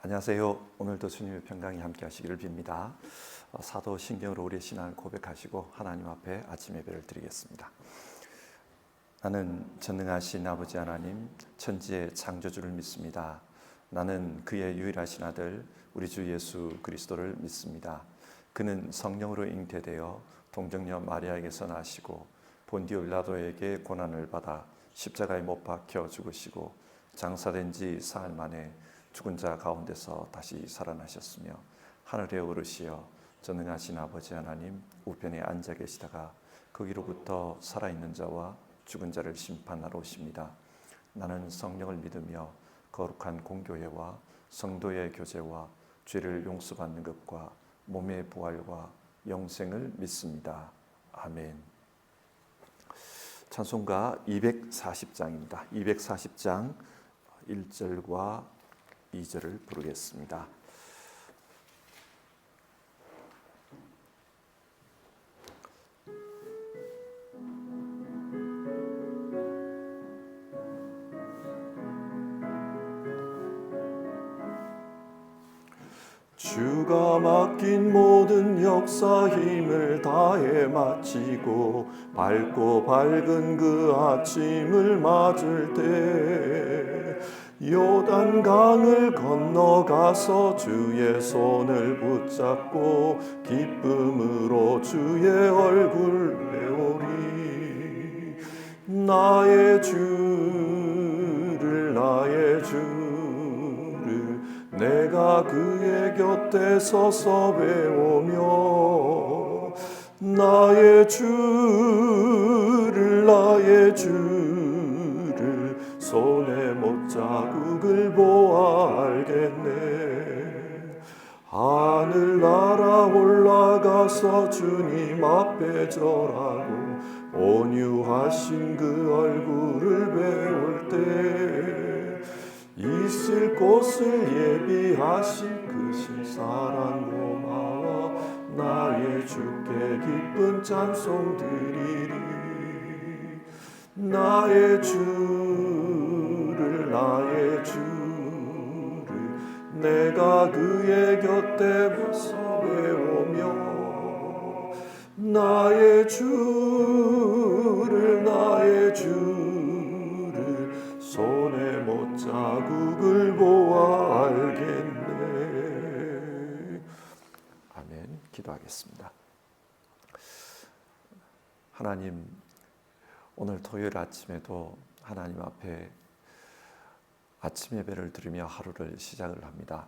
안녕하세요. 오늘도 주님의 평강이 함께 하시기를 빕니다. 사도 신경으로 우리의 신앙을 고백하시고 하나님 앞에 아침 예배를 드리겠습니다. 나는 전능하신 아버지 하나님, 천지의 창조주를 믿습니다. 나는 그의 유일하신 아들 우리 주 예수 그리스도를 믿습니다. 그는 성령으로 잉태되어 동정녀 마리아에게서 나시고 본디오 빌라도에게 고난을 받아 십자가에 못 박혀 죽으시고 장사된 지 사흘 만에 죽은 자 가운데서 다시 살아나셨으며 하늘에 오르시어 전능하신 아버지 하나님 우편에 앉아 계시다가 거기로부터 살아있는 자와 죽은 자를 심판하러 오십니다. 나는 성령을 믿으며 거룩한 공교회와 성도의 교제와 죄를 용서받는 것과 몸의 부활과 영생을 믿습니다. 아멘. 찬송가 240장입니다. 240장 1절과 2절을 부르겠습니다. 주가 맡긴 모든 역사 힘을 다해 마치고 밝고 밝은 그 아침을 맞을 때 요단강을 건너가서 주의 손을 붙잡고 기쁨으로 주의 얼굴 배우리. 나의 주를 내가 그의 곁에 서서 배우며 나의 주를 손에 못자국을 보아 알겠네. 하늘나라 올라가서 주님 앞에 절하고 온유하신 그 얼굴을 배울 때 있을 곳을 예비하신 그 신사랑 고마워 나의 주께 기쁜 찬송 드리리. 나의 주를 내가 그의 곁에 서서 배우며 나의 주를 손에 못자국을 보아 알겠네. 아멘. 기도하겠습니다. 하나님, 오늘 토요일 아침에도 하나님 앞에 아침 예배를 드리며 하루를 시작을 합니다.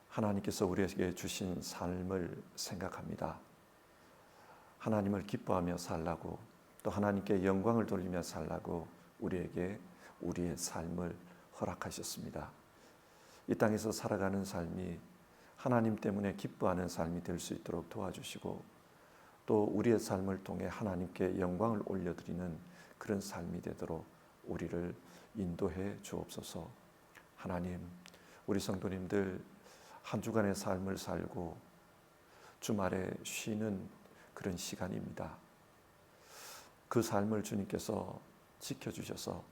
하나님께서 우리에게 주신 삶을 생각합니다. 하나님을 기뻐하며 살라고, 또 하나님께 영광을 돌리며 살라고 우리에게 우리의 삶을 허락하셨습니다. 이 땅에서 살아가는 삶이 하나님 때문에 기뻐하는 삶이 될 수 있도록 도와주시고, 또 우리의 삶을 통해 하나님께 영광을 올려드리는 그런 삶이 되도록 우리를 인도해 주옵소서. 하나님, 우리 성도님들 한 주간의 삶을 살고 주말에 쉬는 그런 시간입니다. 그 삶을 주님께서 지켜주셔서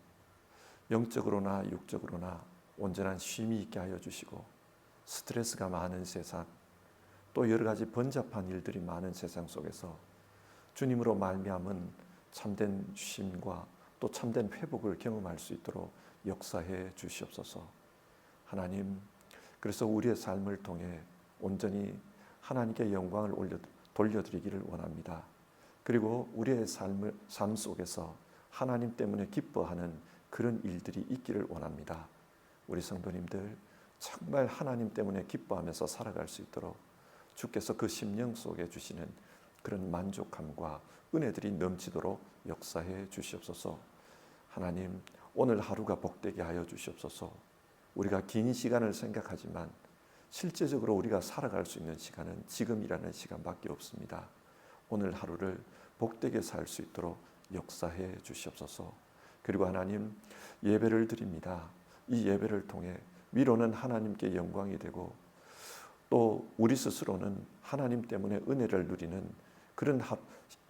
영적으로나 육적으로나 온전한 쉼이 있게 하여 주시고, 스트레스가 많은 세상, 또 여러 가지 번잡한 일들이 많은 세상 속에서 주님으로 말미암은 참된 쉼과 또 참된 회복을 경험할 수 있도록 역사해 주시옵소서. 하나님, 그래서 우리의 삶을 통해 온전히 하나님께 영광을 돌려드리기를 원합니다. 그리고 우리의 삶 속에서 하나님 때문에 기뻐하는 그런 일들이 있기를 원합니다. 우리 성도님들 정말 하나님 때문에 기뻐하면서 살아갈 수 있도록 주께서 그 심령 속에 주시는 그런 만족함과 은혜들이 넘치도록 역사해 주시옵소서. 하나님, 오늘 하루가 복되게 하여 주시옵소서. 우리가 긴 시간을 생각하지만 실제적으로 우리가 살아갈 수 있는 시간은 지금이라는 시간밖에 없습니다. 오늘 하루를 복되게 살 수 있도록 역사해 주시옵소서. 그리고 하나님, 예배를 드립니다. 이 예배를 통해 위로는 하나님께 영광이 되고, 또 우리 스스로는 하나님 때문에 은혜를 누리는 그런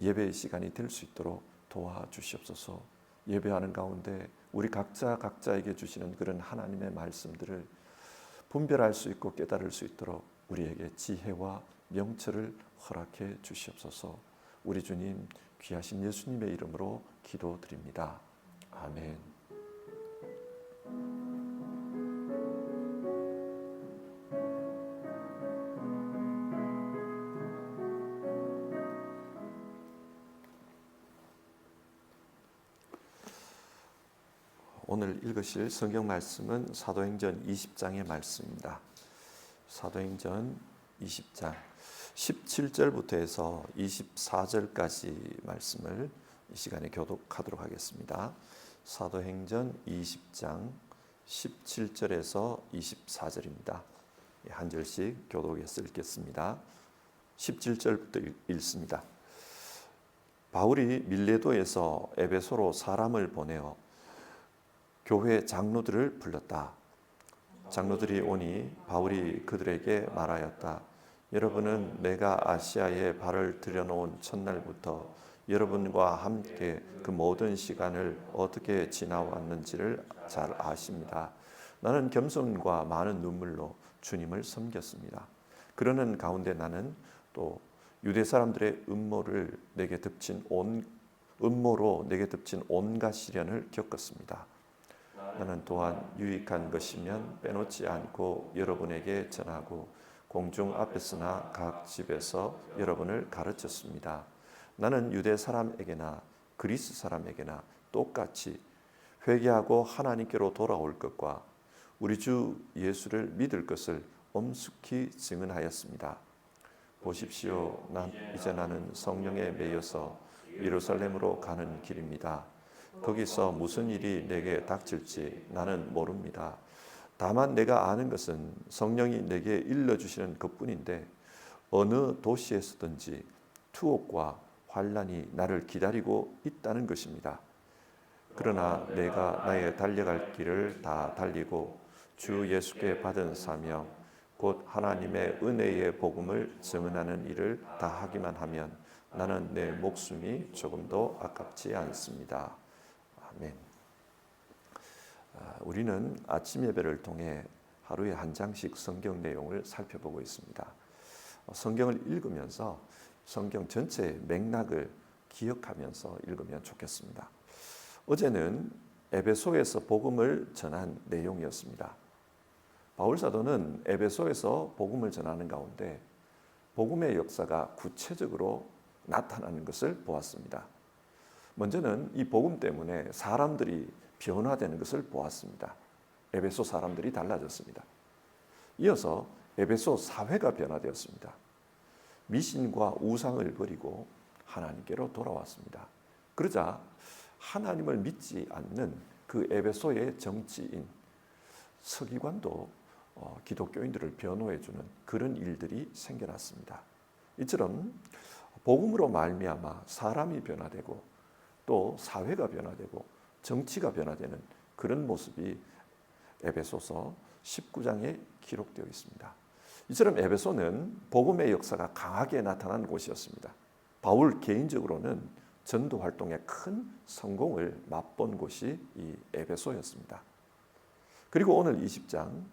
예배의 시간이 될 수 있도록 도와주시옵소서. 예배하는 가운데 우리 각자에게 주시는 그런 하나님의 말씀들을 분별할 수 있고 깨달을 수 있도록 우리에게 지혜와 명철을 허락해 주시옵소서. 우리 주님 귀하신 예수님의 이름으로 기도드립니다. 아멘. 오늘 읽으실 성경 말씀은 사도행전 20장의 말씀입니다. 사도행전 20장 17절부터 해서 24절까지 말씀을 이 시간에 교독하도록 하겠습니다. 사도행전 20장 17절에서 24절입니다. 한 절씩 교독해서 읽겠습니다. 17절부터 읽습니다. 바울이 밀레도에서 에베소로 사람을 보내어 교회 장로들을 불렀다. 장로들이 오니 바울이 그들에게 말하였다. 여러분은 내가 아시아에 발을 들여놓은 첫날부터 여러분과 함께 그 모든 시간을 어떻게 지나왔는지를 잘 아십니다. 나는 겸손과 많은 눈물로 주님을 섬겼습니다. 그러는 가운데 나는 또 유대 사람들의 음모로 내게 덮친 온갖 시련을 겪었습니다. 나는 또한 유익한 것이면 빼놓지 않고 여러분에게 전하고 공중 앞에서나 각 집에서 여러분을 가르쳤습니다. 나는 유대 사람에게나 그리스 사람에게나 똑같이 회개하고 하나님께로 돌아올 것과 우리 주 예수를 믿을 것을 엄숙히 증언하였습니다. 보십시오. 이제 나는 성령에 매여서 예루살렘으로 가는 길입니다. 거기서 무슨 일이 내게 닥칠지 나는 모릅니다. 다만 내가 아는 것은 성령이 내게 일러주시는 것뿐인데 어느 도시에서든지 투옥과 환난이 나를 기다리고 있다는 것입니다. 그러나 내가 나의 달려갈 길을 다 달리고 주 예수께 받은 사명 곧 하나님의 은혜의 복음을 증언하는 일을 다 하기만 하면 나는 내 목숨이 조금도 아깝지 않습니다. 아멘. 우리는 아침 예배를 통해 하루에 한 장씩 성경 내용을 살펴보고 있습니다. 성경을 읽으면서 성경 전체의 맥락을 기억하면서 읽으면 좋겠습니다. 어제는 에베소에서 복음을 전한 내용이었습니다. 바울 사도는 에베소에서 복음을 전하는 가운데 복음의 역사가 구체적으로 나타나는 것을 보았습니다. 먼저는 이 복음 때문에 사람들이 변화되는 것을 보았습니다. 에베소 사람들이 달라졌습니다. 이어서 에베소 사회가 변화되었습니다. 미신과 우상을 버리고 하나님께로 돌아왔습니다. 그러자 하나님을 믿지 않는 그 에베소의 정치인 서기관도 기독교인들을 변호해주는 그런 일들이 생겨났습니다. 이처럼 복음으로 말미암아 사람이 변화되고 또 사회가 변화되고 정치가 변화되는 그런 모습이 에베소서 19장에 기록되어 있습니다. 이처럼 에베소는 복음의 역사가 강하게 나타난 곳이었습니다. 바울 개인적으로는 전도 활동에 큰 성공을 맛본 곳이 이 에베소였습니다. 그리고 오늘 20장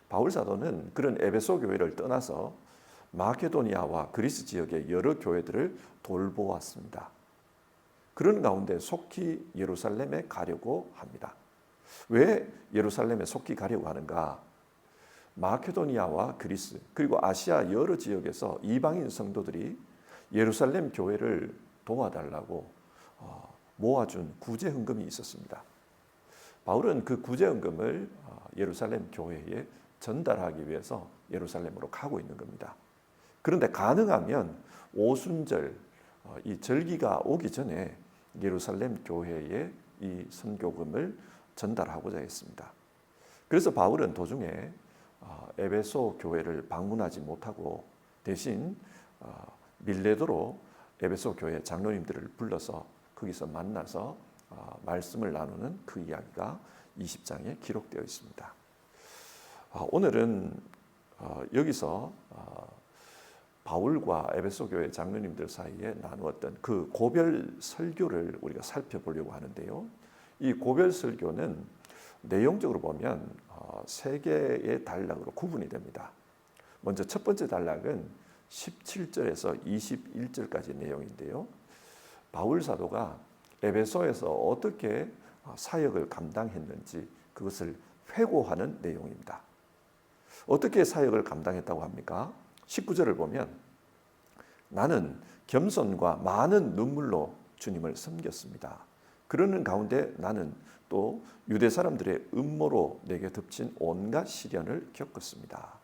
바울 사도는 그런 에베소 교회를 떠나서 마케도니아와 그리스 지역의 여러 교회들을 돌보았습니다. 그런 가운데 속히 예루살렘에 가려고 합니다. 왜 예루살렘에 속히 가려고 하는가? 마케도니아와 그리스 그리고 아시아 여러 지역에서 이방인 성도들이 예루살렘 교회를 도와달라고 모아준 구제헌금이 있었습니다. 바울은 그 구제헌금을 예루살렘 교회에 전달하기 위해서 예루살렘으로 가고 있는 겁니다. 그런데 가능하면 오순절 이 절기가 오기 전에 예루살렘 교회에 이 선교금을 전달하고자 했습니다. 그래서 바울은 도중에 에베소 교회를 방문하지 못하고 대신 밀레도로 에베소 교회 장로님들을 불러서 거기서 만나서 말씀을 나누는 그 이야기가 20장에 기록되어 있습니다. 오늘은 여기서 바울과 에베소 교회 장로님들 사이에 나누었던 그 고별 설교를 우리가 살펴보려고 하는데요. 이 고별 설교는 내용적으로 보면 세 개의 단락으로 구분이 됩니다. 먼저 첫 번째 단락은 17절에서 21절까지 내용인데요. 바울 사도가 에베소에서 어떻게 사역을 감당했는지 그것을 회고하는 내용입니다. 어떻게 사역을 감당했다고 합니까? 19절을 보면 나는 겸손과 많은 눈물로 주님을 섬겼습니다. 그러는 가운데 나는 또 유대 사람들의 음모로 내게 덮친 온갖 시련을 겪었습니다.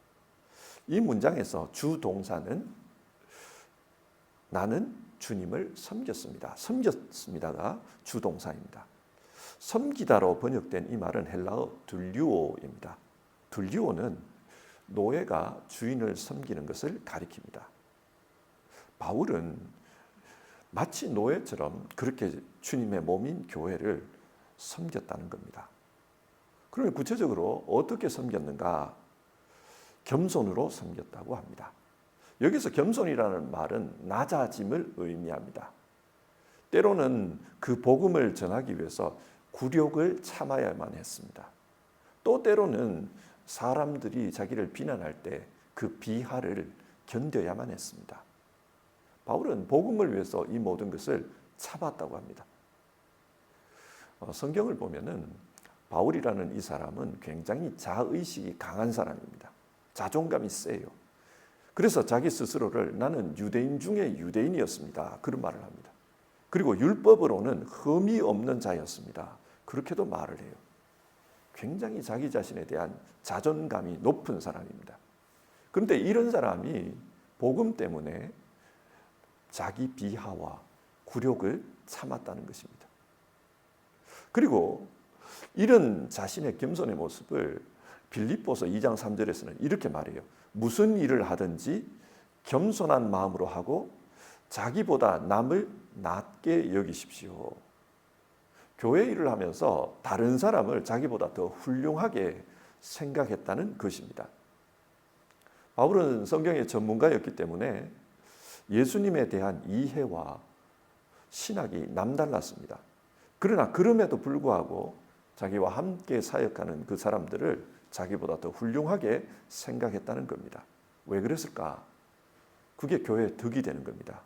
이 문장에서 주 동사는 나는 주님을 섬겼습니다. 섬겼습니다가 주 동사입니다. 섬기다로 번역된 이 말은 헬라어 둘리오입니다. 둘리오는 노예가 주인을 섬기는 것을 가리킵니다. 바울은 마치 노예처럼 그렇게 주님의 몸인 교회를 섬겼다는 겁니다. 그러면 구체적으로 어떻게 섬겼는가? 겸손으로 섬겼다고 합니다. 여기서 겸손이라는 말은 낮아짐을 의미합니다. 때로는 그 복음을 전하기 위해서 굴욕을 참아야만 했습니다. 또 때로는 사람들이 자기를 비난할 때 그 비하를 견뎌야만 했습니다. 바울은 복음을 위해서 이 모든 것을 참았다고 합니다. 성경을 보면은 바울이라는 이 사람은 굉장히 자의식이 강한 사람입니다. 자존감이 세요. 그래서 자기 스스로를 나는 유대인 중에 유대인이었습니다. 그런 말을 합니다. 그리고 율법으로는 흠이 없는 자였습니다. 그렇게도 말을 해요. 굉장히 자기 자신에 대한 자존감이 높은 사람입니다. 그런데 이런 사람이 복음 때문에 자기 비하와 굴욕을 참았다는 것입니다. 그리고 이런 자신의 겸손의 모습을 빌립보서 2장 3절에서는 이렇게 말해요. 무슨 일을 하든지 겸손한 마음으로 하고 자기보다 남을 낮게 여기십시오. 교회 일을 하면서 다른 사람을 자기보다 더 훌륭하게 생각했다는 것입니다. 바울은 성경의 전문가였기 때문에 예수님에 대한 이해와 신학이 남달랐습니다. 그러나 그럼에도 불구하고 자기와 함께 사역하는 그 사람들을 자기보다 더 훌륭하게 생각했다는 겁니다. 왜 그랬을까? 그게 교회의 덕이 되는 겁니다.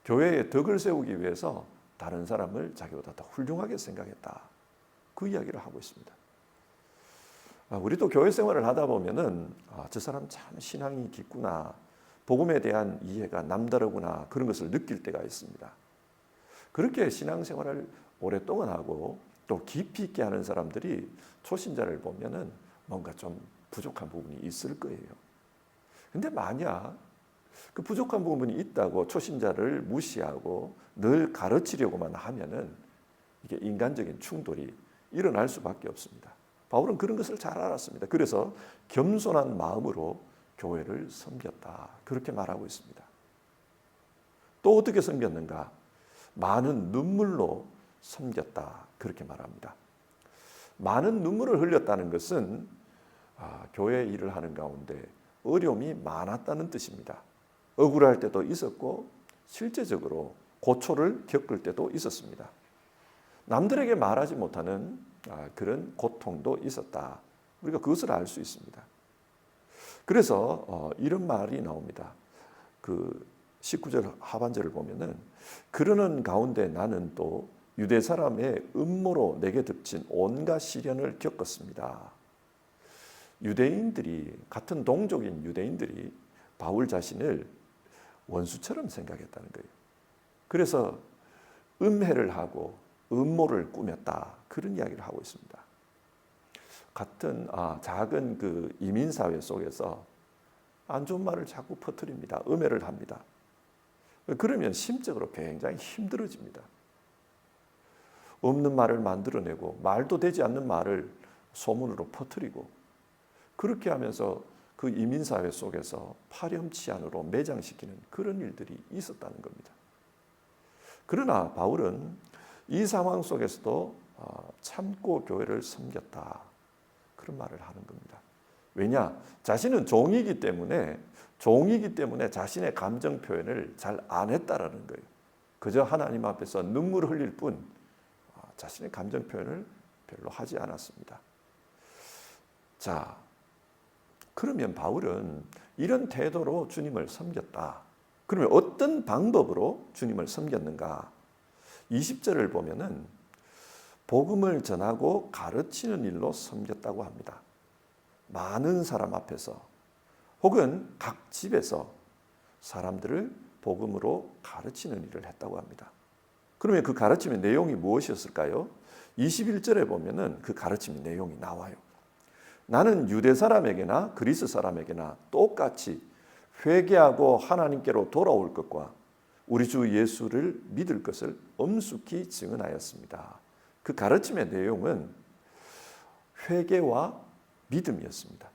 교회의 덕을 세우기 위해서 다른 사람을 자기보다 더 훌륭하게 생각했다. 그 이야기를 하고 있습니다. 우리도 교회 생활을 하다 보면은 저 사람 참 신앙이 깊구나, 복음에 대한 이해가 남다르구나, 그런 것을 느낄 때가 있습니다. 그렇게 신앙생활을 오랫동안 하고 또 깊이 있게 하는 사람들이 초신자를 보면은 뭔가 좀 부족한 부분이 있을 거예요. 근데 만약 그 부족한 부분이 있다고 초신자를 무시하고 늘 가르치려고만 하면은 이게 인간적인 충돌이 일어날 수밖에 없습니다. 바울은 그런 것을 잘 알았습니다. 그래서 겸손한 마음으로 교회를 섬겼다. 그렇게 말하고 있습니다. 또 어떻게 섬겼는가? 많은 눈물로 섬겼다. 그렇게 말합니다. 많은 눈물을 흘렸다는 것은 교회 일을 하는 가운데 어려움이 많았다는 뜻입니다. 억울할 때도 있었고 실제적으로 고초를 겪을 때도 있었습니다. 남들에게 말하지 못하는 그런 고통도 있었다. 우리가 그것을 알 수 있습니다. 그래서 이런 말이 나옵니다. 그 19절 하반절을 보면은 그러는 가운데 나는 또 유대 사람의 음모로 내게 덮친 온갖 시련을 겪었습니다. 유대인들이, 같은 동족인 유대인들이 바울 자신을 원수처럼 생각했다는 거예요. 그래서 음해를 하고 음모를 꾸몄다. 그런 이야기를 하고 있습니다. 같은 작은 그 이민사회 속에서 안 좋은 말을 자꾸 퍼뜨립니다. 음해를 합니다. 그러면 심적으로 굉장히 힘들어집니다. 없는 말을 만들어내고 말도 되지 않는 말을 소문으로 퍼뜨리고 그렇게 하면서 그 이민사회 속에서 파렴치한으로 매장시키는 그런 일들이 있었다는 겁니다. 그러나 바울은 이 상황 속에서도 참고 교회를 섬겼다. 그런 말을 하는 겁니다. 왜냐? 자신은 종이기 때문에 자신의 감정 표현을 잘 안 했다라는 거예요. 그저 하나님 앞에서 눈물을 흘릴 뿐 자신의 감정 표현을 별로 하지 않았습니다. 자, 그러면 바울은 이런 태도로 주님을 섬겼다. 그러면 어떤 방법으로 주님을 섬겼는가? 20절을 보면은 복음을 전하고 가르치는 일로 섬겼다고 합니다. 많은 사람 앞에서 혹은 각 집에서 사람들을 복음으로 가르치는 일을 했다고 합니다. 그러면 그 가르침의 내용이 무엇이었을까요? 21절에 보면은 그 가르침의 내용이 나와요. 나는 유대 사람에게나 그리스 사람에게나 똑같이 회개하고 하나님께로 돌아올 것과 우리 주 예수를 믿을 것을 엄숙히 증언하였습니다. 그 가르침의 내용은 회개와 믿음이었습니다.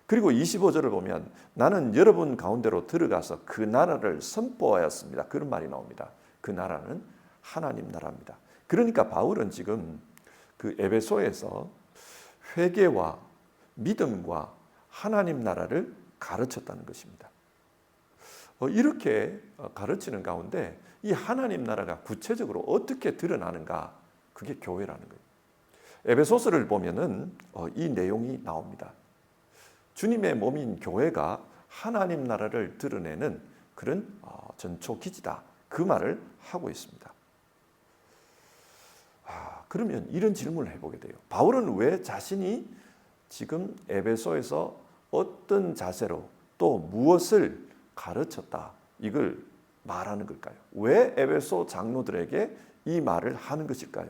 그리고 25절을 보면 나는 여러분 가운데로 들어가서 그 나라를 선포하였습니다. 그런 말이 나옵니다. 그 나라는 하나님 나라입니다. 그러니까 바울은 지금 그 에베소에서 회개와 믿음과 하나님 나라를 가르쳤다는 것입니다. 이렇게 가르치는 가운데 이 하나님 나라가 구체적으로 어떻게 드러나는가? 그게 교회라는 거예요. 에베소서를 보면은 이 내용이 나옵니다. 주님의 몸인 교회가 하나님 나라를 드러내는 그런 전초 기지다. 그 말을 하고 있습니다. 그러면 이런 질문을 해보게 돼요. 바울은 왜 자신이 지금 에베소에서 어떤 자세로 또 무엇을 가르쳤다 이걸 말하는 걸까요? 왜 에베소 장로들에게 이 말을 하는 것일까요?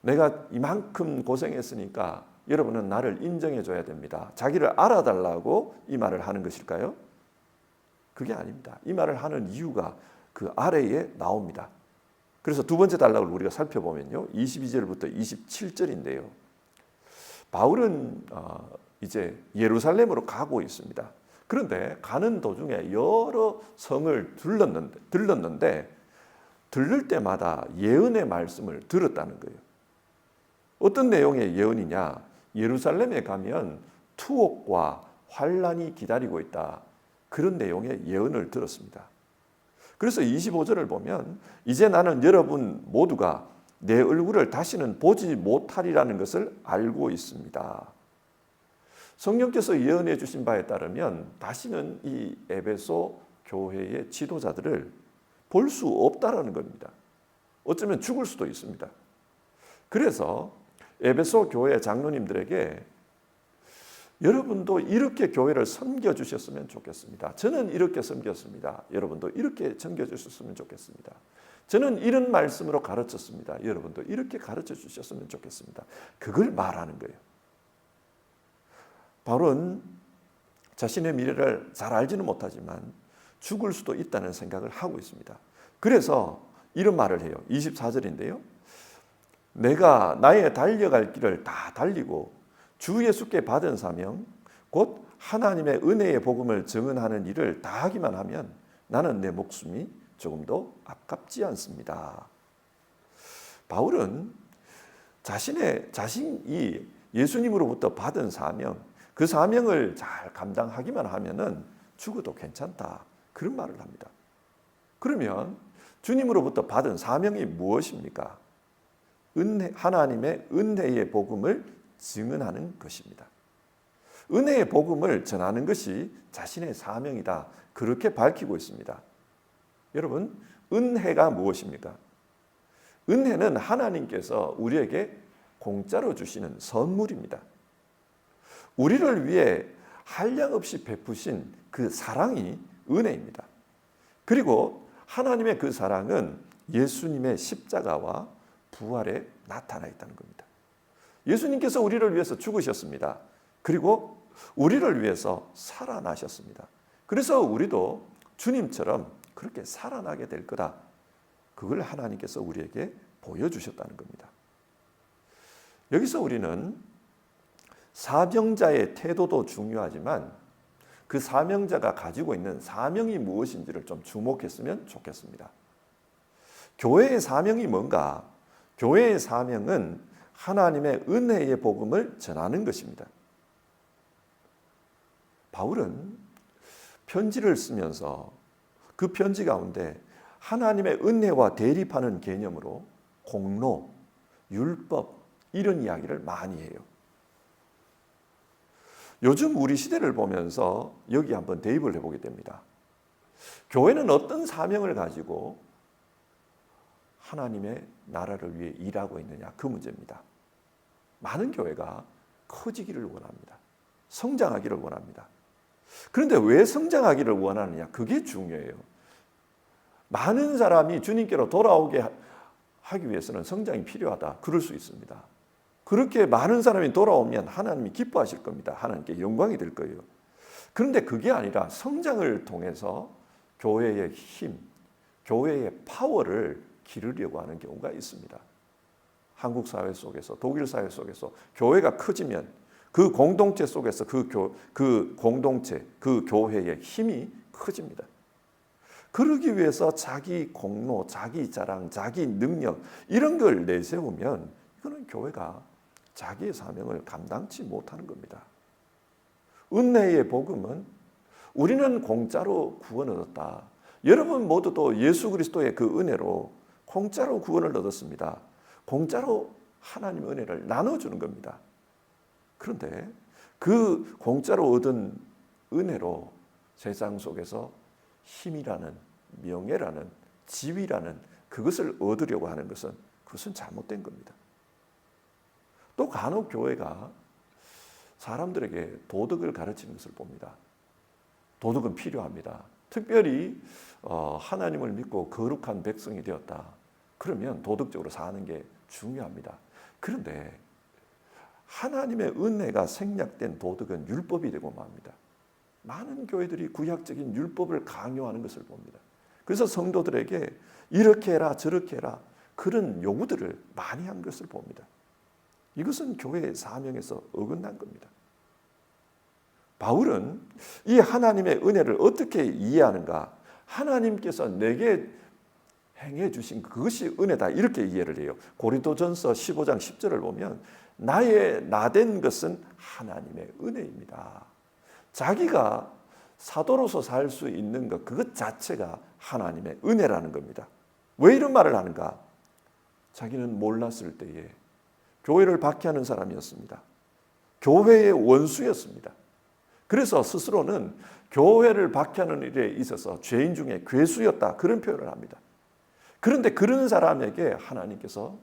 내가 이만큼 고생했으니까 여러분은 나를 인정해 줘야 됩니다. 자기를 알아달라고 이 말을 하는 것일까요? 그게 아닙니다. 이 말을 하는 이유가 그 아래에 나옵니다. 그래서 두 번째 단락을 우리가 살펴보면요. 22절부터 27절인데요. 바울은 이제 예루살렘으로 가고 있습니다. 그런데 가는 도중에 여러 성을 들렀는데 들를 때마다 예언의 말씀을 들었다는 거예요. 어떤 내용의 예언이냐? 예루살렘에 가면 투옥과 환란이 기다리고 있다. 그런 내용의 예언을 들었습니다. 그래서 25절을 보면 이제 나는 여러분 모두가 내 얼굴을 다시는 보지 못하리라는 것을 알고 있습니다. 성령께서 예언해 주신 바에 따르면 다시는 이 에베소 교회의 지도자들을 볼 수 없다라는 겁니다. 어쩌면 죽을 수도 있습니다. 그래서 에베소 교회 장로님들에게 여러분도 이렇게 교회를 섬겨주셨으면 좋겠습니다. 저는 이렇게 섬겼습니다. 여러분도 이렇게 섬겨주셨으면 좋겠습니다. 저는 이런 말씀으로 가르쳤습니다. 여러분도 이렇게 가르쳐 주셨으면 좋겠습니다. 그걸 말하는 거예요. 바울은 자신의 미래를 잘 알지는 못하지만 죽을 수도 있다는 생각을 하고 있습니다. 그래서 이런 말을 해요. 24절인데요. 내가 나의 달려갈 길을 다 달리고 주 예수께 받은 사명 곧 하나님의 은혜의 복음을 증언하는 일을 다 하기만 하면 나는 내 목숨이 조금도 아깝지 않습니다. 바울은 자신이 예수님으로부터 받은 사명, 그 사명을 잘 감당하기만 하면은 죽어도 괜찮다. 그런 말을 합니다. 그러면 주님으로부터 받은 사명이 무엇입니까? 하나님의 은혜의 복음을 증언하는 것입니다. 은혜의 복음을 전하는 것이 자신의 사명이다. 그렇게 밝히고 있습니다. 여러분, 은혜가 무엇입니까? 은혜는 하나님께서 우리에게 공짜로 주시는 선물입니다. 우리를 위해 한량없이 베푸신 그 사랑이 은혜입니다. 그리고 하나님의 그 사랑은 예수님의 십자가와 부활에 나타나 있다는 겁니다. 예수님께서 우리를 위해서 죽으셨습니다. 그리고 우리를 위해서 살아나셨습니다. 그래서 우리도 주님처럼 그렇게 살아나게 될 거다. 그걸 하나님께서 우리에게 보여주셨다는 겁니다. 여기서 우리는 사명자의 태도도 중요하지만 그 사명자가 가지고 있는 사명이 무엇인지를 좀 주목했으면 좋겠습니다. 교회의 사명이 뭔가? 교회의 사명은 하나님의 은혜의 복음을 전하는 것입니다. 바울은 편지를 쓰면서 그 편지 가운데 하나님의 은혜와 대립하는 개념으로 공로, 율법, 이런 이야기를 많이 해요. 요즘 우리 시대를 보면서 여기 한번 대입을 해보게 됩니다. 교회는 어떤 사명을 가지고 하나님의 나라를 위해 일하고 있느냐, 그 문제입니다. 많은 교회가 커지기를 원합니다. 성장하기를 원합니다. 그런데 왜 성장하기를 원하느냐, 그게 중요해요. 많은 사람이 주님께로 돌아오게 하기 위해서는 성장이 필요하다, 그럴 수 있습니다. 그렇게 많은 사람이 돌아오면 하나님이 기뻐하실 겁니다. 하나님께 영광이 될 거예요. 그런데 그게 아니라 성장을 통해서 교회의 힘, 교회의 파워를 기르려고 하는 경우가 있습니다. 한국 사회 속에서, 독일 사회 속에서 교회가 커지면 그 공동체 속에서 그 공동체, 그 교회의 힘이 커집니다. 그러기 위해서 자기 공로, 자기 자랑, 자기 능력 이런 걸 내세우면 이거는 교회가 자기의 사명을 감당치 못하는 겁니다. 은혜의 복음은 우리는 공짜로 구원을 얻었다. 여러분 모두도 예수 그리스도의 그 은혜로 공짜로 구원을 얻었습니다. 공짜로 하나님의 은혜를 나눠주는 겁니다. 그런데 그 공짜로 얻은 은혜로 세상 속에서 힘이라는, 명예라는, 지위라는 그것을 얻으려고 하는 것은 그것은 잘못된 겁니다. 또 간혹 교회가 사람들에게 도덕을 가르치는 것을 봅니다. 도덕은 필요합니다. 특별히 하나님을 믿고 거룩한 백성이 되었다. 그러면 도덕적으로 사는 게 중요합니다. 그런데 하나님의 은혜가 생략된 도덕은 율법이 되고 맙니다. 많은 교회들이 구약적인 율법을 강요하는 것을 봅니다. 그래서 성도들에게 이렇게 해라 저렇게 해라 그런 요구들을 많이 한 것을 봅니다. 이것은 교회의 사명에서 어긋난 겁니다. 바울은 이 하나님의 은혜를 어떻게 이해하는가? 하나님께서 내게 행해 주신 그것이 은혜다, 이렇게 이해를 해요. 고린도전서 15장 10절을 보면 나의 나된 것은 하나님의 은혜입니다. 자기가 사도로서 살 수 있는 것, 그것 자체가 하나님의 은혜라는 겁니다. 왜 이런 말을 하는가? 자기는 몰랐을 때에 교회를 박해하는 사람이었습니다. 교회의 원수였습니다. 그래서 스스로는 교회를 박해하는 일에 있어서 죄인 중에 괴수였다, 그런 표현을 합니다. 그런데 그런 사람에게 하나님께서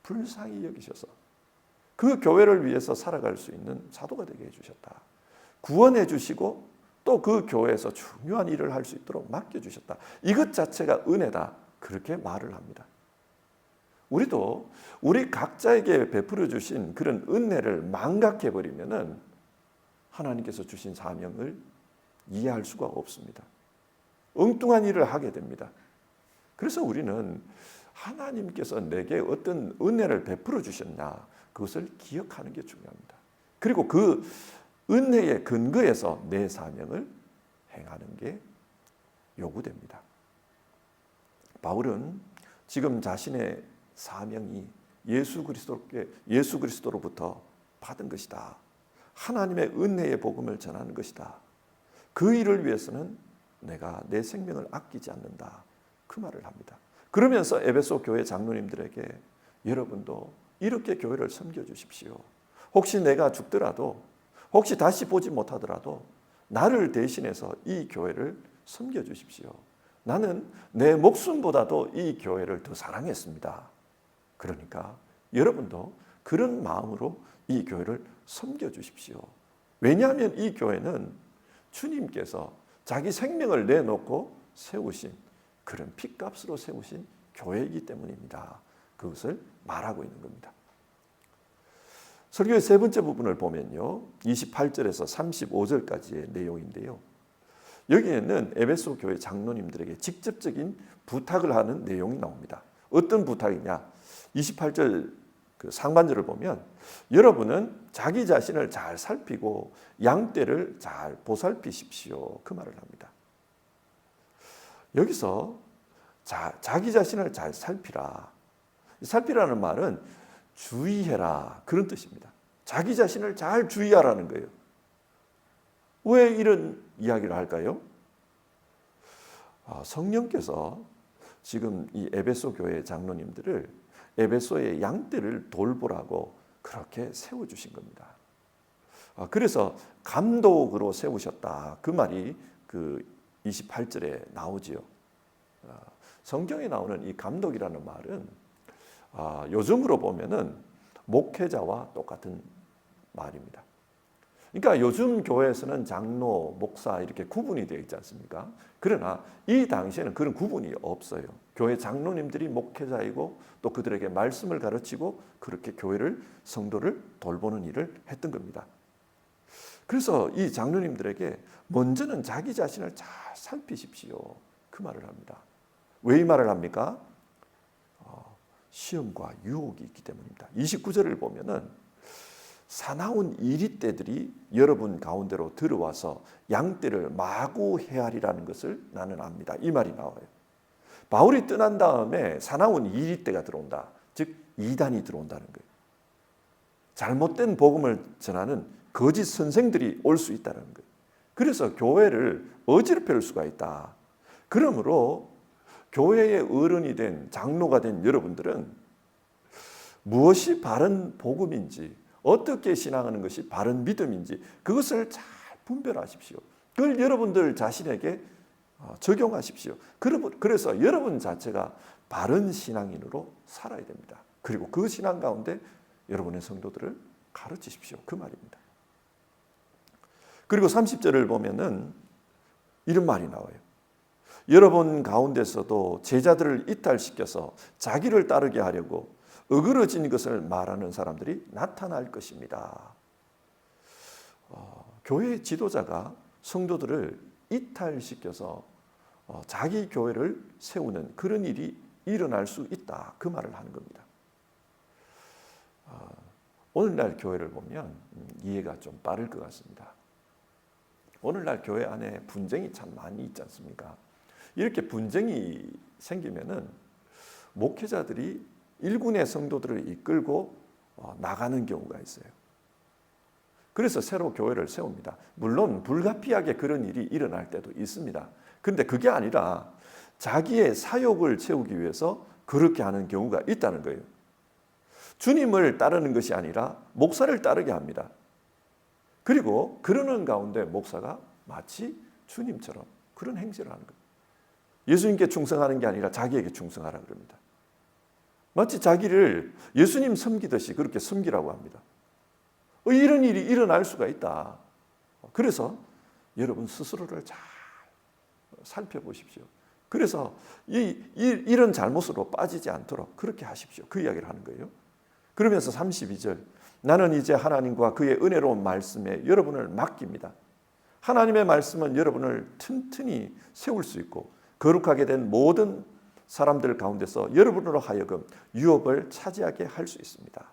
불쌍히 여기셔서 그 교회를 위해서 살아갈 수 있는 사도가 되게 해주셨다. 구원해 주시고 또 그 교회에서 중요한 일을 할 수 있도록 맡겨주셨다. 이것 자체가 은혜다, 그렇게 말을 합니다. 우리도 우리 각자에게 베풀어 주신 그런 은혜를 망각해버리면은 하나님께서 주신 사명을 이해할 수가 없습니다. 엉뚱한 일을 하게 됩니다. 그래서 우리는 하나님께서 내게 어떤 은혜를 베풀어 주셨나, 그것을 기억하는 게 중요합니다. 그리고 그 은혜의 근거에서 내 사명을 행하는 게 요구됩니다. 바울은 지금 자신의 사명이 예수 그리스도로부터 받은 것이다. 하나님의 은혜의 복음을 전하는 것이다. 그 일을 위해서는 내가 내 생명을 아끼지 않는다, 그 말을 합니다. 그러면서 에베소 교회 장로님들에게 여러분도 이렇게 교회를 섬겨주십시오. 혹시 내가 죽더라도, 혹시 다시 보지 못하더라도 나를 대신해서 이 교회를 섬겨주십시오. 나는 내 목숨보다도 이 교회를 더 사랑했습니다. 그러니까 여러분도 그런 마음으로 이 교회를 섬겨주십시오. 왜냐하면 이 교회는 주님께서 자기 생명을 내놓고 세우신, 그런 핏값으로 세우신 교회이기 때문입니다. 그것을 말하고 있는 겁니다. 설교의 세 번째 부분을 보면요, 28절에서 35절까지의 내용인데요, 여기에는 에베소 교회 장로님들에게 직접적인 부탁을 하는 내용이 나옵니다. 어떤 부탁이냐? 28절 그 상반절을 보면 여러분은 자기 자신을 잘 살피고 양떼를 잘 보살피십시오, 그 말을 합니다. 여기서 자기 자신을 잘 살피라. 살피라는 말은 주의해라, 그런 뜻입니다. 자기 자신을 잘 주의하라는 거예요. 왜 이런 이야기를 할까요? 성령께서 지금 이 에베소 교회 장로님들을 에베소의 양떼를 돌보라고 그렇게 세워주신 겁니다. 그래서 감독으로 세우셨다. 그 말이 그 28절에 나오지요. 성경에 나오는 이 감독이라는 말은 요즘으로 보면은 목회자와 똑같은 말입니다. 그러니까 요즘 교회에서는 장로, 목사 이렇게 구분이 되어 있지 않습니까? 그러나 이 당시에는 그런 구분이 없어요. 교회 장로님들이 목회자이고 또 그들에게 말씀을 가르치고 그렇게 교회를, 성도를 돌보는 일을 했던 겁니다. 그래서 이 장로님들에게 먼저는 자기 자신을 잘 살피십시오. 그 말을 합니다. 왜 이 말을 합니까? 시험과 유혹이 있기 때문입니다. 29절을 보면은 사나운 이리떼들이 여러분 가운데로 들어와서 양떼를 마구 헤아리라는 것을 나는 압니다. 이 말이 나와요. 바울이 떠난 다음에 사나운 이리떼가 들어온다. 즉 이단이 들어온다는 거예요. 잘못된 복음을 전하는 거짓 선생들이 올 수 있다는 거예요. 그래서 교회를 어지럽힐 수가 있다. 그러므로 교회의 어른이 된 장로가 된 여러분들은 무엇이 바른 복음인지, 어떻게 신앙하는 것이 바른 믿음인지 그것을 잘 분별하십시오. 그걸 여러분들 자신에게 적용하십시오. 그래서 여러분 자체가 바른 신앙인으로 살아야 됩니다. 그리고 그 신앙 가운데 여러분의 성도들을 가르치십시오. 그 말입니다. 그리고 30절을 보면은 이런 말이 나와요. 여러분 가운데서도 제자들을 이탈시켜서 자기를 따르게 하려고 어그러진 것을 말하는 사람들이 나타날 것입니다. 교회 지도자가 성도들을 이탈시켜서 자기 교회를 세우는 그런 일이 일어날 수 있다. 그 말을 하는 겁니다. 오늘날 교회를 보면 이해가 좀 빠를 것 같습니다. 오늘날 교회 안에 분쟁이 참 많이 있지 않습니까? 이렇게 분쟁이 생기면은 목회자들이 일군의 성도들을 이끌고 나가는 경우가 있어요. 그래서 새로 교회를 세웁니다. 물론 불가피하게 그런 일이 일어날 때도 있습니다. 그런데 그게 아니라 자기의 사욕을 채우기 위해서 그렇게 하는 경우가 있다는 거예요. 주님을 따르는 것이 아니라 목사를 따르게 합니다. 그리고 그러는 가운데 목사가 마치 주님처럼 그런 행세를 하는 거예요. 예수님께 충성하는 게 아니라 자기에게 충성하라 그럽니다. 마치 자기를 예수님 섬기듯이 그렇게 섬기라고 합니다. 이런 일이 일어날 수가 있다. 그래서 여러분 스스로를 잘 살펴보십시오. 그래서 이런 잘못으로 빠지지 않도록 그렇게 하십시오. 그 이야기를 하는 거예요. 그러면서 32절 나는 이제 하나님과 그의 은혜로운 말씀에 여러분을 맡깁니다. 하나님의 말씀은 여러분을 튼튼히 세울 수 있고 거룩하게 된 모든 사람들 가운데서 여러분으로 하여금 유업을 차지하게 할 수 있습니다.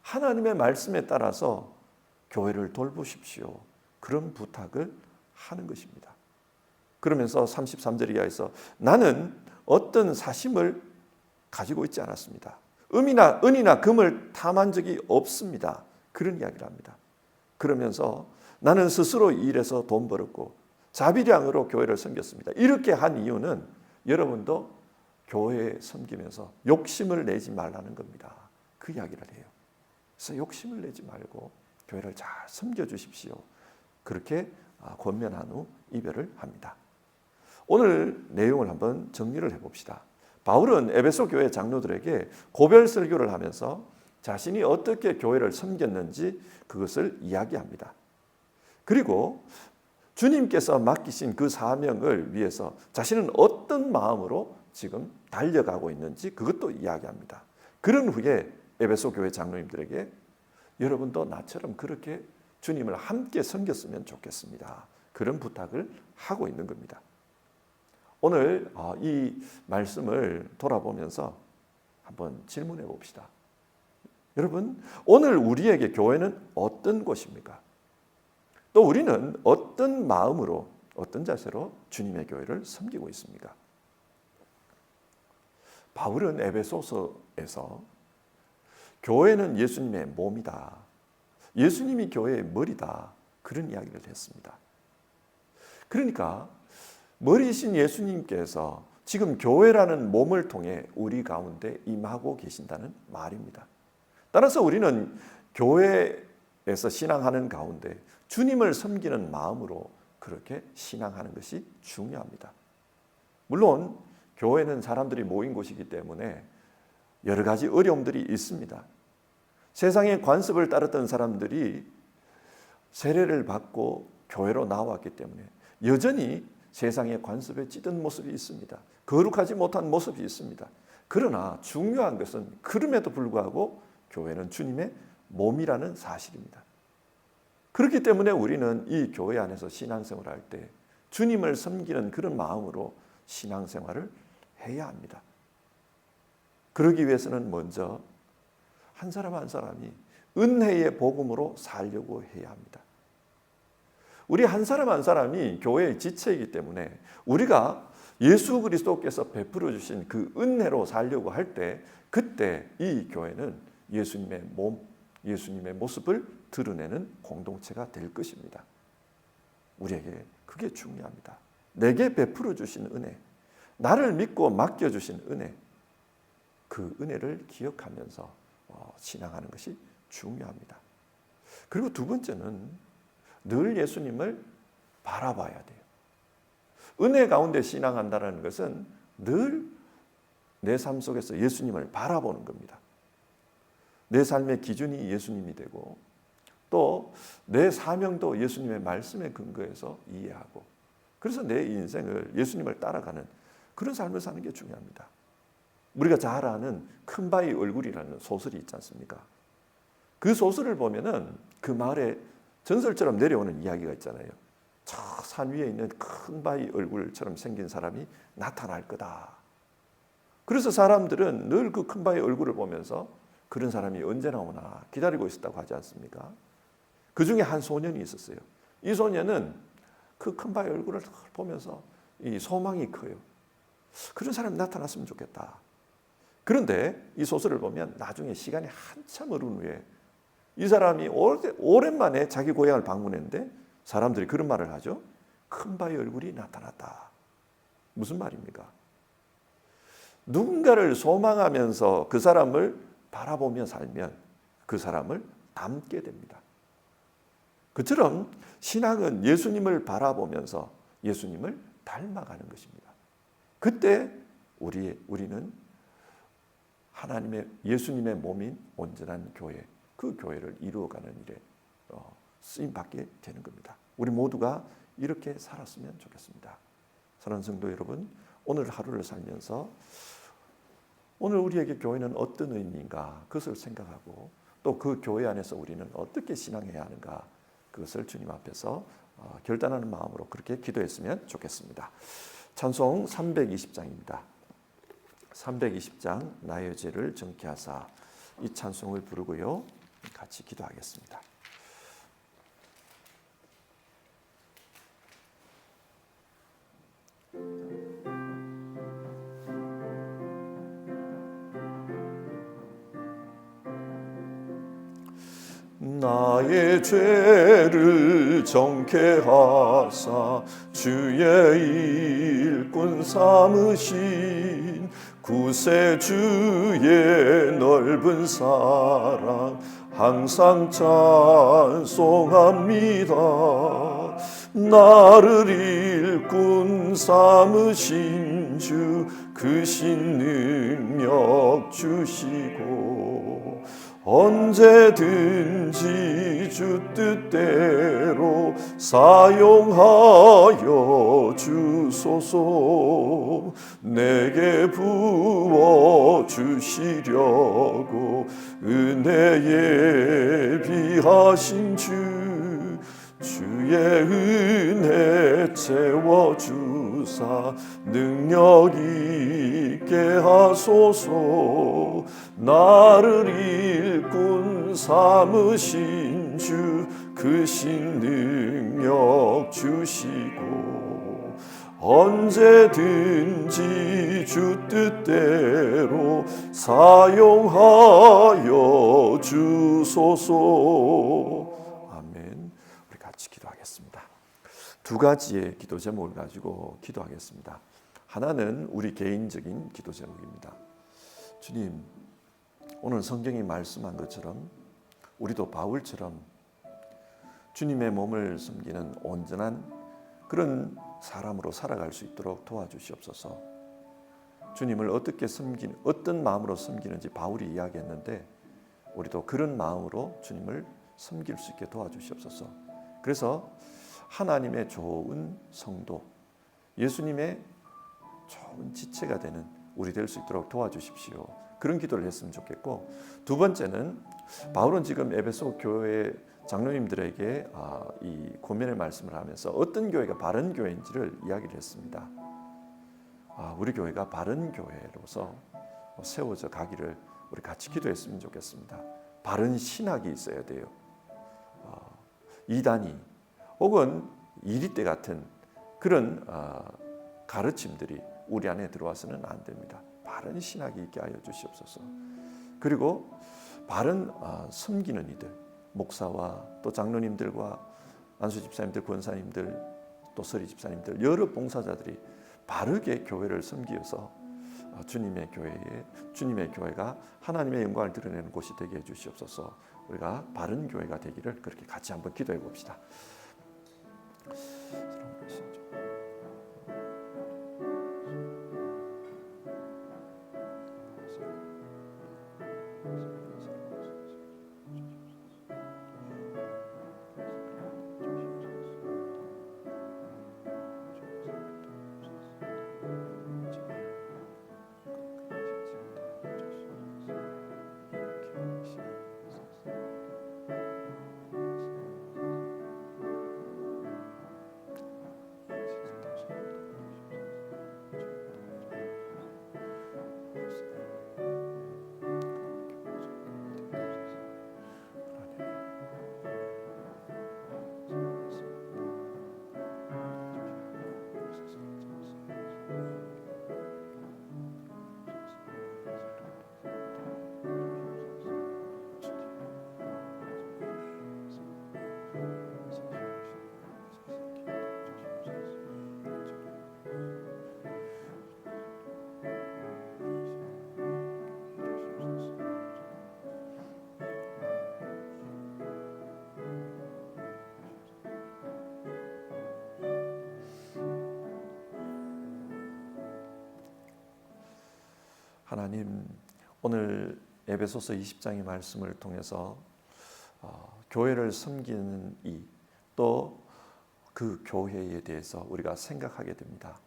하나님의 말씀에 따라서 교회를 돌보십시오. 그런 부탁을 하는 것입니다. 그러면서 33절 이하에서 나는 어떤 사심을 가지고 있지 않았습니다. 은이나 금을 탐한 적이 없습니다. 그런 이야기를 합니다. 그러면서 나는 스스로 일해서 돈 벌었고 자비량으로 교회를 섬겼습니다. 이렇게 한 이유는 여러분도 교회에 섬기면서 욕심을 내지 말라는 겁니다. 그 이야기를 해요. 그래서 욕심을 내지 말고 교회를 잘 섬겨주십시오. 그렇게 권면한 후 이별을 합니다. 오늘 내용을 한번 정리를 해봅시다. 바울은 에베소 교회 장로들에게 고별 설교를 하면서 자신이 어떻게 교회를 섬겼는지 그것을 이야기합니다. 그리고 주님께서 맡기신 그 사명을 위해서 자신은 어떤 마음으로 지금 달려가고 있는지 그것도 이야기합니다. 그런 후에 에베소 교회 장로님들에게 여러분도 나처럼 그렇게 주님을 함께 섬겼으면 좋겠습니다. 그런 부탁을 하고 있는 겁니다. 오늘 이 말씀을 돌아보면서 한번 질문해 봅시다. 여러분, 오늘 우리에게 교회는 어떤 곳입니까? 또 우리는 어떤 마음으로, 어떤 자세로 주님의 교회를 섬기고 있습니까? 바울은 에베소서에서 교회는 예수님의 몸이다. 예수님이 교회의 머리다. 그런 이야기를 했습니다. 그러니까 머리이신 예수님께서 지금 교회라는 몸을 통해 우리 가운데 임하고 계신다는 말입니다. 따라서 우리는 교회에서 신앙하는 가운데 주님을 섬기는 마음으로 그렇게 신앙하는 것이 중요합니다. 물론 교회는 사람들이 모인 곳이기 때문에 여러 가지 어려움들이 있습니다. 세상의 관습을 따랐던 사람들이 세례를 받고 교회로 나왔기 때문에 여전히 세상의 관습에 찌든 모습이 있습니다. 거룩하지 못한 모습이 있습니다. 그러나 중요한 것은 그럼에도 불구하고 교회는 주님의 몸이라는 사실입니다. 그렇기 때문에 우리는 이 교회 안에서 신앙생활을 할 때 주님을 섬기는 그런 마음으로 신앙생활을 해야 합니다. 그러기 위해서는 먼저 한 사람 한 사람이 은혜의 복음으로 살려고 해야 합니다. 우리 한 사람 한 사람이 교회의 지체이기 때문에 우리가 예수 그리스도께서 베풀어 주신 그 은혜로 살려고 할 때 그때 이 교회는 예수님의 몸, 예수님의 모습을 드러내는 공동체가 될 것입니다. 우리에게 그게 중요합니다. 내게 베풀어 주신 은혜, 나를 믿고 맡겨 주신 은혜, 그 은혜를 기억하면서 신앙하는 것이 중요합니다. 그리고 두 번째는 늘 예수님을 바라봐야 돼요. 은혜 가운데 신앙한다는 것은 늘 내 삶 속에서 예수님을 바라보는 겁니다. 내 삶의 기준이 예수님이 되고 또 내 사명도 예수님의 말씀에 근거해서 이해하고 그래서 내 인생을 예수님을 따라가는 그런 삶을 사는 게 중요합니다. 우리가 잘 아는 큰 바위 얼굴이라는 소설이 있지 않습니까? 그 소설을 보면은 그 마을에 전설처럼 내려오는 이야기가 있잖아요. 저 산 위에 있는 큰 바위 얼굴처럼 생긴 사람이 나타날 거다. 그래서 사람들은 늘 그 큰 바위 얼굴을 보면서 그런 사람이 언제 나오나 기다리고 있었다고 하지 않습니까? 그 중에 한 소년이 있었어요. 이 소년은 그 큰 바위 얼굴을 보면서 이 소망이 커요. 그런 사람이 나타났으면 좋겠다. 그런데 이 소설을 보면 나중에 시간이 한참 흐른 후에 이 사람이 오랜만에 자기 고향을 방문했는데 사람들이 그런 말을 하죠. 큰 바위 얼굴이 나타났다. 무슨 말입니까? 누군가를 소망하면서 그 사람을 바라보며 살면 그 사람을 닮게 됩니다. 그처럼 신앙은 예수님을 바라보면서 예수님을 닮아가는 것입니다. 그때 우리는 하나님의 예수님의 몸인 온전한 교회, 그 교회를 이루어가는 일에 쓰임받게 되는 겁니다. 우리 모두가 이렇게 살았으면 좋겠습니다. 사랑하는 성도 여러분, 오늘 하루를 살면서 오늘 우리에게 교회는 어떤 의미인가 그것을 생각하고 또 그 교회 안에서 우리는 어떻게 신앙해야 하는가 그것을 주님 앞에서 결단하는 마음으로 그렇게 기도했으면 좋겠습니다. 찬송 320장입니다. 320장 나의 죄를 정케하사 이 찬송을 부르고요. 같이 기도하겠습니다. 나의 죄를 정케하사 주의 일꾼 삼으신 구세주의 넓은 사랑 항상 찬송합니다. 나를 일꾼 삼으신 주 크신 능력 주시고 언제든지 주 뜻대로 사용하여 주소서. 내게 부어 주시려고 은혜에 비하신 주의 은혜 채워주사 능력 있게 하소서. 나를 일꾼 삼으신 주 크신 능력 주시고 언제든지 주 뜻대로 사용하여 주소서. 아멘. 우리 같이 기도하겠습니다. 두 가지의 기도 제목을 가지고 기도하겠습니다. 하나는 우리 개인적인 기도 제목입니다. 주님, 오늘 성경이 말씀한 것처럼 우리도 바울처럼 주님의 몸을 섬기는 온전한 그런 사람으로 살아갈 수 있도록 도와주시옵소서. 주님을 어떻게 섬기는, 어떤 마음으로 섬기는지 바울이 이야기했는데 우리도 그런 마음으로 주님을 섬길 수 있게 도와주시옵소서. 그래서 하나님의 좋은 성도, 예수님의 좋은 지체가 되는 우리 될 수 있도록 도와주십시오. 그런 기도를 했으면 좋겠고, 두 번째는 바울은 지금 에베소 교회 장로님들에게 이 고면의 말씀을 하면서 어떤 교회가 바른 교회인지를 이야기를 했습니다. 우리 교회가 바른 교회로서 세워져 가기를 우리 같이 기도했으면 좋겠습니다. 바른 신학이 있어야 돼요. 이단이 혹은 이리떼 같은 그런 가르침들이 우리 안에 들어와서는 안 됩니다. 바른 신학이 있게 하여 주시옵소서. 그리고 바른 섬기는 이들, 목사와 또 장로님들과 안수 집사님들, 권사님들, 또 서리 집사님들, 여러 봉사자들이 바르게 교회를 섬기어서 주님의 교회가 하나님의 영광을 드러내는 곳이 되게 해 주시옵소서. 우리가 바른 교회가 되기를 그렇게 같이 한번 기도해 봅시다. 하나님, 오늘 에베소서 20장의 말씀을 통해서 교회를 섬기는 또 그 교회에 대해서 우리가 생각하게 됩니다.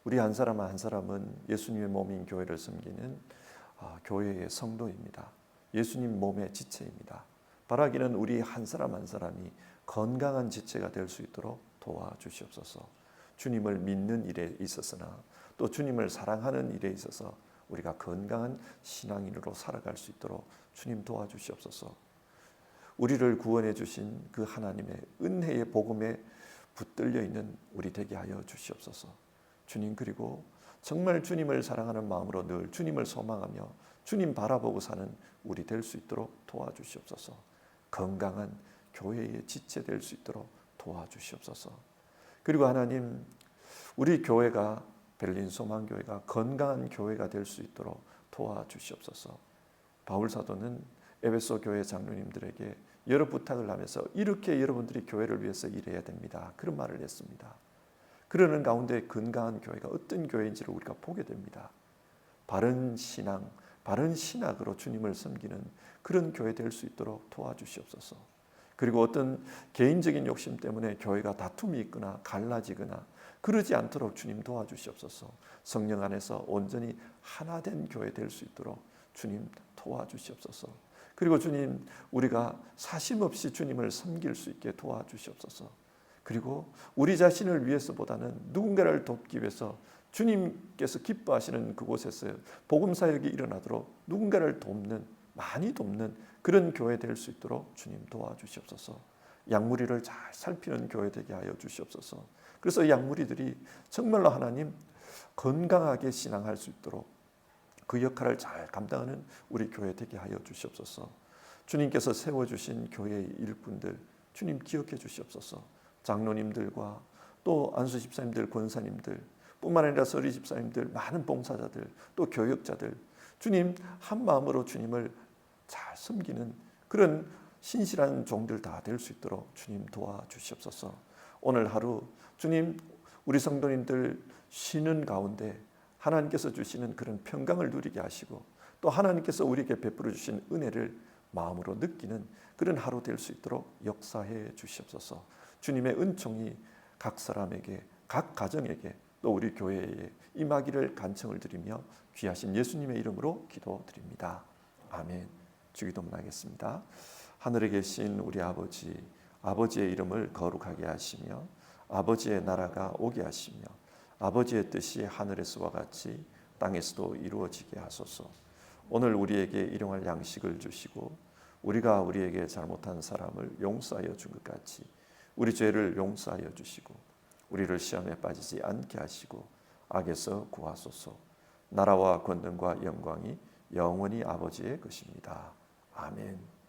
우리 한 사람 한 사람은 예수님의 몸인 교회를 섬기는 교회의 성도입니다. 예수님 몸의 지체입니다. 바라기는 우리 한 사람 한 사람이 건강한 지체가 될 수 있도록 도와주시옵소서. 주님을 믿는 일에 있어서나 또 주님을 사랑하는 일에 있어서 우리가 건강한 신앙인으로 살아갈 수 있도록 주님 도와주시옵소서. 우리를 구원해 주신 그 하나님의 은혜의 복음에 붙들려 있는 우리 되게 하여 주시옵소서. 주님, 그리고 정말 주님을 사랑하는 마음으로 늘 주님을 소망하며 주님 바라보고 사는 우리 될 수 있도록 도와주시옵소서. 건강한 교회의 지체 될 수 있도록 도와주시옵소서. 그리고 하나님, 우리 교회가 베를린 소망교회가 건강한 교회가 될 수 있도록 도와주시옵소서. 바울 사도는 에베소 교회 장로님들에게 여러 부탁을 하면서 이렇게 여러분들이 교회를 위해서 일해야 됩니다. 그런 말을 했습니다. 그러는 가운데 건강한 교회가 어떤 교회인지를 우리가 보게 됩니다. 바른 신앙, 바른 신학으로 주님을 섬기는 그런 교회 될 수 있도록 도와주시옵소서. 그리고 어떤 개인적인 욕심 때문에 교회가 다툼이 있거나 갈라지거나 그러지 않도록 주님 도와주시옵소서. 성령 안에서 온전히 하나 된 교회 될 수 있도록 주님 도와주시옵소서. 그리고 주님, 우리가 사심 없이 주님을 섬길 수 있게 도와주시옵소서. 그리고 우리 자신을 위해서보다는 누군가를 돕기 위해서 주님께서 기뻐하시는 그곳에서 복음 사역이 일어나도록 누군가를 돕는, 많이 돕는 그런 교회 될 수 있도록 주님 도와주시옵소서. 양무리를 잘 살피는 교회 되게 하여 주시옵소서. 그래서 양무리들이 정말로 하나님 건강하게 신앙할 수 있도록 그 역할을 잘 감당하는 우리 교회 되게 하여 주시옵소서. 주님께서 세워주신 교회의 일꾼들 주님 기억해 주시옵소서. 장로님들과 또 안수 집사님들, 권사님들, 뿐만 아니라 서리 집사님들, 많은 봉사자들, 또 교역자들, 주님 한 마음으로 주님을 잘 섬기는 그런 신실한 종들 다 될 수 있도록 주님 도와주시옵소서. 오늘 하루 주님 우리 성도님들 쉬는 가운데 하나님께서 주시는 그런 평강을 누리게 하시고 또 하나님께서 우리에게 베풀어 주신 은혜를 마음으로 느끼는 그런 하루 될 수 있도록 역사해 주시옵소서. 주님의 은총이 각 사람에게, 각 가정에게 또 우리 교회에 임하기를 간청을 드리며 귀하신 예수님의 이름으로 기도드립니다. 아멘. 주기도문 하겠습니다. 하늘에 계신 우리 아버지, 아버지의 이름을 거룩하게 하시며 아버지의 나라가 오게 하시며 아버지의 뜻이 하늘에서와 같이 땅에서도 이루어지게 하소서. 오늘 우리에게 일용할 양식을 주시고 우리가 우리에게 잘못한 사람을 용서하여 준 것 같이 우리 죄를 용서하여 주시고 우리를 시험에 빠지지 않게 하시고 악에서 구하소서. 나라와 권능과 영광이 영원히 아버지의 것입니다. 아멘.